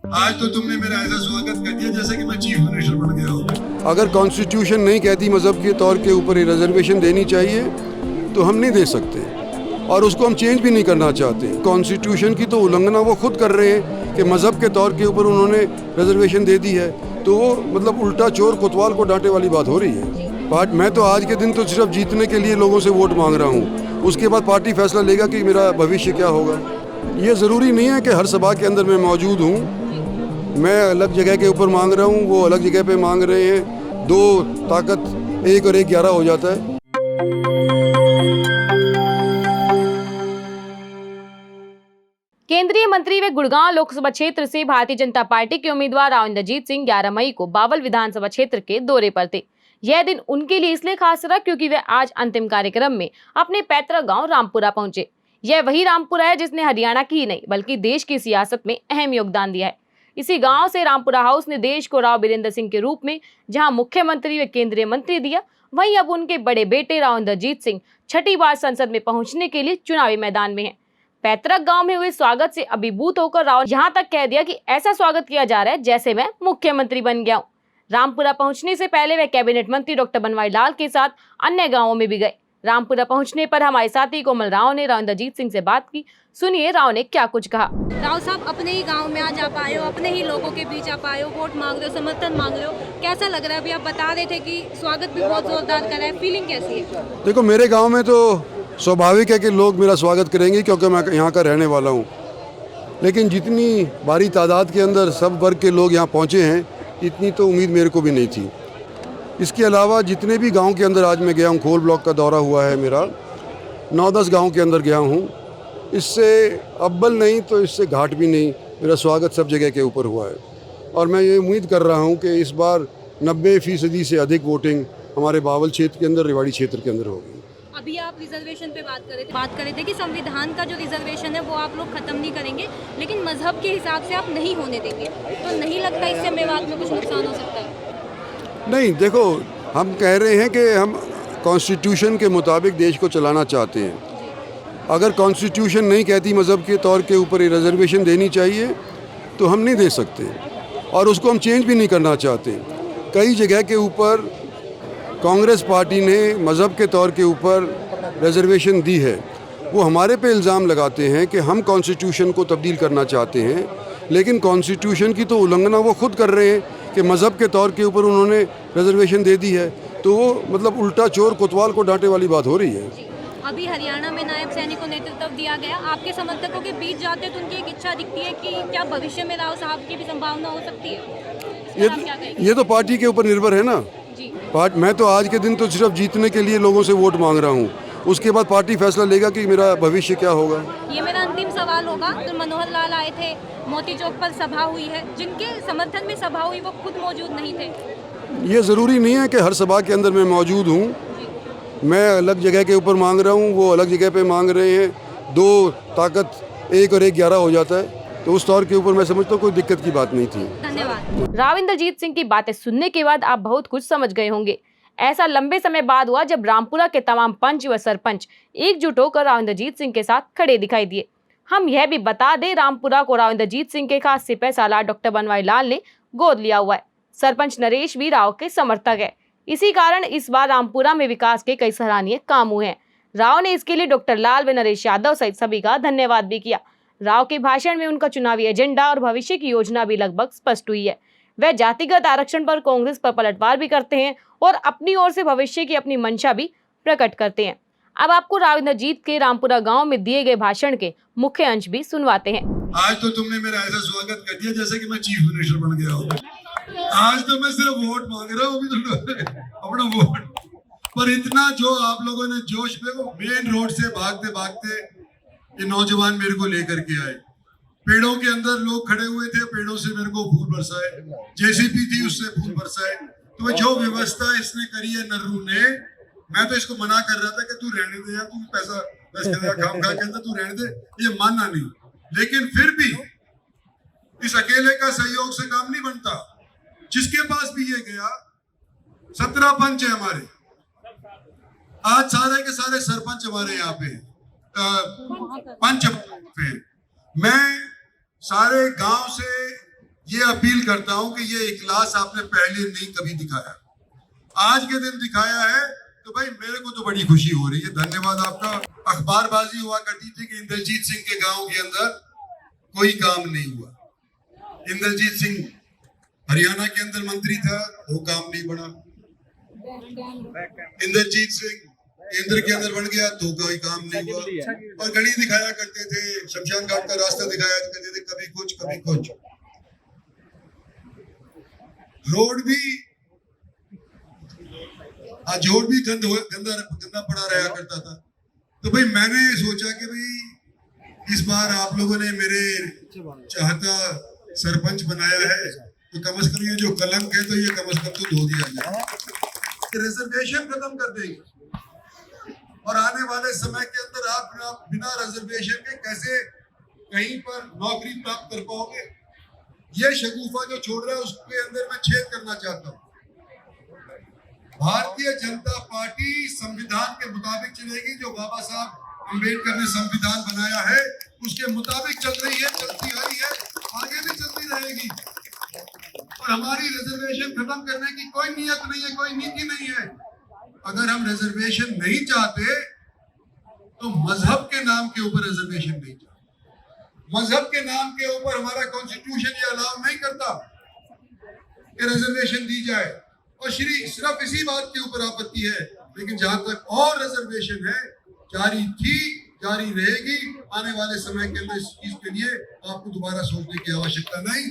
आज तो तुमने मेरा ऐसा स्वागत कर दिया जैसे कि मैं चीफ मिनिस्टर बन गया हूँ। अगर कॉन्स्टिट्यूशन नहीं कहती मज़हब के तौर के ऊपर रिजर्वेशन देनी चाहिए तो हम नहीं दे सकते और उसको हम चेंज भी नहीं करना चाहते। कॉन्स्टिट्यूशन की तो उल्लंघना वो खुद कर रहे हैं कि मज़हब के तौर के ऊपर उन्होंने रिजर्वेशन दे दी है, तो वो मतलब उल्टा चोर कोतवाल को डांटे वाली बात हो रही है। मैं तो आज के दिन तो सिर्फ जीतने के लिए लोगों से वोट मांग रहा हूँ, उसके बाद पार्टी फैसला लेगा कि मेरा भविष्य क्या होगा। ये ज़रूरी नहीं है कि हर सभा के अंदर मैं मौजूद हूँ। मैं अलग जगह के ऊपर मांग रहा हूँ, वो अलग जगह पे मांग रहे हैं। दो ताकत 1 और 1 11 हो जाता है। केंद्रीय मंत्री व गुड़गांव लोकसभा क्षेत्र से भारतीय जनता पार्टी के उम्मीदवार राव इंद्रजीत सिंह 11 मई को बावल विधानसभा क्षेत्र के दौरे पर थे। यह दिन उनके लिए इसलिए खास रहा क्योंकि वे आज अंतिम कार्यक्रम में अपने पैतृक गांव रामपुरा पहुंचे। यह वही रामपुरा है जिसने हरियाणा की ही नहीं बल्कि देश की सियासत में अहम योगदान दिया है। इसी गांव से रामपुरा हाउस ने देश को राव बीरेंद्र सिंह के रूप में जहां मुख्यमंत्री व केंद्रीय मंत्री दिया, वहीं अब उनके बड़े बेटे राव इंद्रजीत सिंह छठी बार संसद में पहुंचने के लिए चुनावी मैदान में हैं। पैतृक गांव में हुए स्वागत से अभिभूत होकर राव यहां तक कह दिया कि ऐसा स्वागत किया जा रहा है जैसे मैं मुख्यमंत्री बन गया हूं। रामपुरा पहुंचने से पहले वे कैबिनेट मंत्री डॉक्टर बनवारी लाल के साथ अन्य गांवों में भी गए। रामपुरा पहुंचने पर हमारे साथी कोमल राव ने राव इंद्रजीत सिंह से बात की। सुनिए राव ने क्या कुछ कहा। राव साहब, अपने ही गांव में आज आप आए हो, अपने ही लोगों के बीच आप आए हो, वोट मांग रहे हो, समर्थन मांग रहे हो, कैसा लग रहा है? अभी आप बता रहे थे कि स्वागत भी बहुत जोरदार करा है, फीलिंग कैसी है? देखो, मेरे गाँव में तो स्वाभाविक है कि लोग मेरा स्वागत करेंगे क्योंकि मैं यहाँ का रहने वाला हूँ, लेकिन जितनी भारी तादाद के अंदर सब वर्ग के लोग यहाँ पहुँचे हैं, इतनी तो उम्मीद मेरे को भी नहीं थी। इसके अलावा जितने भी गांव के अंदर आज मैं गया हूँ, खोल ब्लॉक का दौरा हुआ है मेरा, 9-10 गांव के अंदर गया हूँ, इससे अव्वल नहीं तो इससे घाट भी नहीं, मेरा स्वागत सब जगह के ऊपर हुआ है। और मैं ये उम्मीद कर रहा हूँ कि इस बार 90% से अधिक वोटिंग हमारे बावल क्षेत्र के अंदर, रेवाड़ी क्षेत्र के अंदर होगी। अभी आप रिजर्वेशन पे बात कर रहे थे कि संविधान का जो रिजर्वेशन है वो आप लोग खत्म नहीं करेंगे, लेकिन मजहब के हिसाब से आप नहीं होने देंगे, तो नहीं लगता इससे मेवात में कुछ नुकसान हो सकता है? नहीं, देखो, हम कह रहे हैं कि हम कॉन्स्टिट्यूशन के मुताबिक देश को चलाना चाहते हैं। अगर कॉन्स्टिट्यूशन नहीं कहती मज़हब के तौर के ऊपर रिजर्वेशन देनी चाहिए तो हम नहीं दे सकते और उसको हम चेंज भी नहीं करना चाहते। कई जगह के ऊपर कांग्रेस पार्टी ने मज़हब के तौर के ऊपर रिजर्वेशन दी है। वो हमारे पे इल्ज़ाम लगाते हैं कि हम कॉन्स्टिट्यूशन को तब्दील करना चाहते हैं, लेकिन कॉन्स्टिट्यूशन की तो उल्लंघना वो खुद कर रहे हैं कि मज़हब के तौर के ऊपर उन्होंने रिजर्वेशन दे दी है, तो वो मतलब उल्टा चोर कोतवाल को डांटे वाली बात हो रही है। अभी हरियाणा में नायब सैनिक को नेतृत्व दिया गया, आपके समर्थकों के बीच जाते तो उनकी एक इच्छा दिखती है कि क्या भविष्य में राव साहब की भी संभावना हो सकती है? ये तो पार्टी के ऊपर निर्भर है ना। मैं तो आज के दिन तो सिर्फ जीतने के लिए लोगों से वोट मांग रहा हूँ, उसके बाद पार्टी फैसला लेगा कि मेरा भविष्य क्या होगा। ये मेरा अंतिम सवाल होगा। तो मनोहर लाल आए थे, मोती चौक पर सभा हुई है, जिनके समर्थन में सभा हुई वो खुद मौजूद नहीं थे। ये ज़रूरी नहीं है कि हर सभा के अंदर मैं मौजूद हूँ। मैं अलग जगह के ऊपर मांग रहा हूँ, वो अलग जगह पे मांग रहे हैं। दो ताकत 1 और 1 11 हो जाता है, तो उस तौर के ऊपर मैं समझता हूँ कोई दिक्कत की बात नहीं थी। धन्यवाद। राव इंद्रजीत सिंह की बातें सुनने के बाद आप बहुत कुछ समझ गए होंगे। ऐसा लंबे समय बाद हुआ जब रामपुरा के तमाम पंच व सरपंच एकजुट होकर राव इंद्रजीत सिंह के साथ खड़े दिखाई दिए। हम यह भी बता दें, रामपुरा को राव इंद्रजीत सिंह के खास सिपह सालार डॉक्टर बनवारी लाल ने गोद लिया हुआ है। सरपंच नरेश भी राव के समर्थक है। इसी कारण इस बार रामपुरा में विकास के कई सराहनीय काम हुए हैं। राव ने इसके लिए डॉक्टर लाल व नरेश यादव सहित सभी का धन्यवाद भी किया। राव के भाषण में उनका चुनावी एजेंडा और भविष्य की योजना भी लगभग स्पष्ट हुई है। वह जातिगत आरक्षण पर कांग्रेस पर पलटवार भी करते हैं और अपनी ओर से भविष्य की अपनी मंशा भी प्रकट करते हैं। अब आपको राव इंद्रजीत के रामपुरा गांव में दिए गए भाषण के मुख्य अंश भी सुनवाते हैं। आज तो तुमने मेरा ऐसा स्वागत कर दिया जैसे कि मैं चीफ मिनिस्टर बन गया हूँ। आज तो मैं सिर्फ वोट मांग रहा हूँ, अभी तो अपना वोट पर इतना जो आप लोगों ने जोश में, वो मेन रोड से भागते भागते ये नौजवान मेरे को लेकर के आए। पेड़ों के अंदर लोग खड़े हुए थे, पेड़ों से मेरे को फूल बरसाए, जेसीबी थी उससे फूल बरसाए। तो जो व्यवस्था इसने करी है नर्रू ने, मैं तो इसको मना कर रहा था कि तू रहने दे यार, तू पैसा काम खा के अंदर तू रहने दे, ये मानना नहीं। लेकिन फिर भी इस अकेले का सहयोग से काम नहीं बनता। जिसके पास भी ये गया, 17 पंच है हमारे, आज सारे के सारे सरपंच हमारे यहाँ पे पंच पे। मैं सारे गांव से ये अपील करता हूं कि ये इखलास आपने पहले नहीं कभी दिखाया, आज के दिन दिखाया है, तो भाई मेरे को तो बड़ी खुशी हो रही है, धन्यवाद आपका। अखबारबाजी हुआ करती थी कि इंद्रजीत सिंह के गांव के अंदर कोई काम नहीं हुआ, इंद्रजीत सिंह हरियाणा के अंदर मंत्री था, वो काम नहीं बना, इंद्रजीत सिंह केंद्र के अंदर बन गया तो कोई काम नहीं हुआ। और गली दिखाया करते थे, शमशान घाट का रास्ता दिखाया करते थे, कभी कुछ कभी कुछ। रोड भी रोड भी गंदा पड़ा रहा करता था। तो भाई मैंने सोचा कि भाई इस बार आप लोगों ने मेरे चाहता सरपंच बनाया है, तो कम से कम ये जो कलंक है तो ये कम से कम तो धो दिया जाए, रिजर्वेशन खत्म कर देंगे। और आने वाले समय के अंदर आप बिना रिजर्वेशन के कैसे कहीं पर नौकरी प्राप्त कर पाओगे? ये शगुफा जो छोड़ रहा है उसके अंदर मैं छेद करना चाहता हूँ। भारतीय जनता पार्टी संविधान के मुताबिक चलेगी, जो बाबा साहब अम्बेडकर ने संविधान बनाया है उसके मुताबिक चल रही है, चलती आई है, आगे भी चलती रहेगी। और हमारी रिजर्वेशन खत्म करने की कोई नियत नहीं है, कोई नीति नहीं है। अगर हम रिजर्वेशन नहीं चाहते तो मजहब के नाम के ऊपर रिजर्वेशन नहीं चाहते, मजहब के नाम के ऊपर हमारा कॉन्स्टिट्यूशन ये अलाउ नहीं करता कि रिजर्वेशन दी जाए। और सिर्फ इसी बात के ऊपर आपत्ति है, लेकिन जहां तक और रिजर्वेशन है जारी थी, जारी रहेगी। आने वाले समय के अंदर इस चीज के लिए आपको दोबारा सोचने की आवश्यकता नहीं।